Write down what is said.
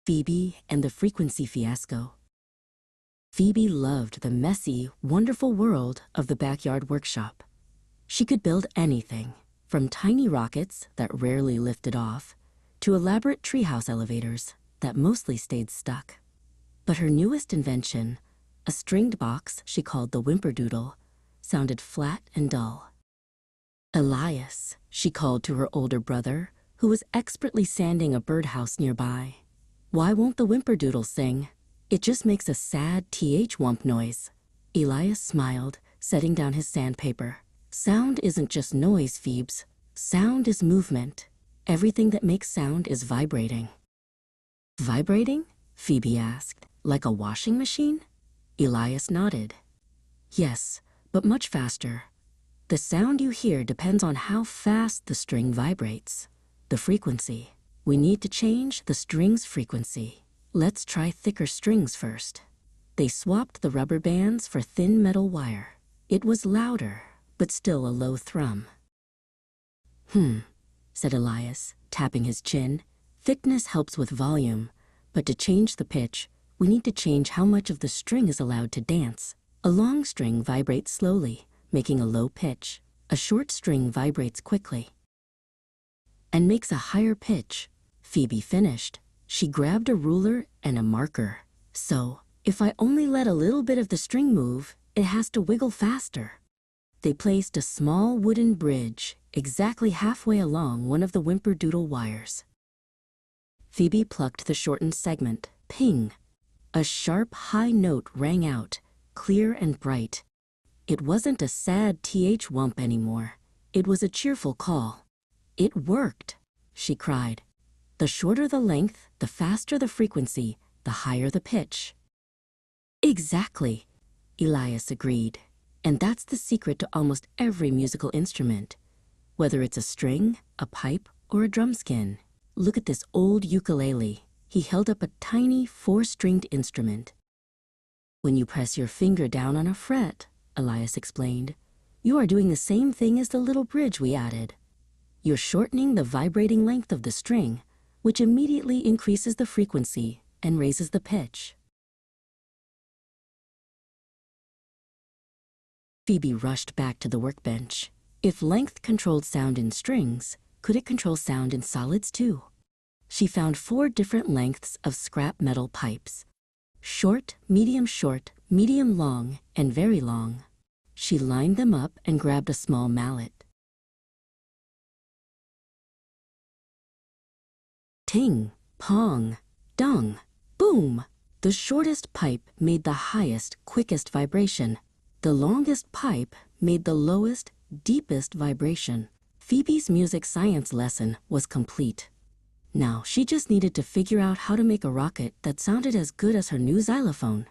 Phoebe and the frequency fiasco. Phoebe loved the messy, wonderful world of the backyard workshop. She could build anything, from tiny rockets that rarely lifted off to elaborate treehouse elevators that mostly stayed stuck. But her newest invention, a stringed box she called the Whimperdoodle, sounded flat and dull. Elias, she called to her older brother, who was expertly sanding a birdhouse nearby. "Why won't the Whimperdoodle sing? It just makes a sad th-wump noise." Elias smiled, setting down his sandpaper. "Sound isn't just noise, Phoebes. Sound is movement. Everything that makes sound is vibrating." "Vibrating?" Phoebe asked. "Like a washing machine?" Elias nodded. "Yes, but much faster. The sound you hear depends on how fast the string vibrates. The frequency. We need to change the string's frequency. Let's try thicker strings first." They swapped the rubber bands for thin metal wire. It was louder, but still a low thrum. Said Elias, tapping his chin. "Thickness helps with volume, but to change the pitch, we need to change how much of the string is allowed to dance. A long string vibrates slowly, making a low pitch. A short string vibrates quickly and makes a higher pitch." Phoebe finished. She grabbed a ruler and a marker. "So, if I only let a little bit of the string move, it has to wiggle faster." They placed a small wooden bridge exactly halfway along one of the Whimperdoodle wires. Phoebe plucked the shortened segment. Ping! A sharp, high note rang out, clear and bright. It wasn't a sad th-wump anymore. It was a cheerful call. "It worked!" she cried. "The shorter the length, the faster the frequency, the higher the pitch." "Exactly," Elias agreed. "And that's the secret to almost every musical instrument, whether it's a string, a pipe, or a drum skin. Look at this old ukulele." He held up a tiny 4-stringed instrument. "When you press your finger down on a fret," Elias explained, "you are doing the same thing as the little bridge we added. You're shortening the vibrating length of the string, which immediately increases the frequency and raises the pitch." Phoebe rushed back to the workbench. If length controlled sound in strings, could it control sound in solids too? She found 4 different lengths of scrap metal pipes. Short, medium long, and very long. She lined them up and grabbed a small mallet. Ting, pong, dong, boom! The shortest pipe made the highest, quickest vibration. The longest pipe made the lowest, deepest vibration. Phoebe's music science lesson was complete. Now she just needed to figure out how to make a rocket that sounded as good as her new xylophone.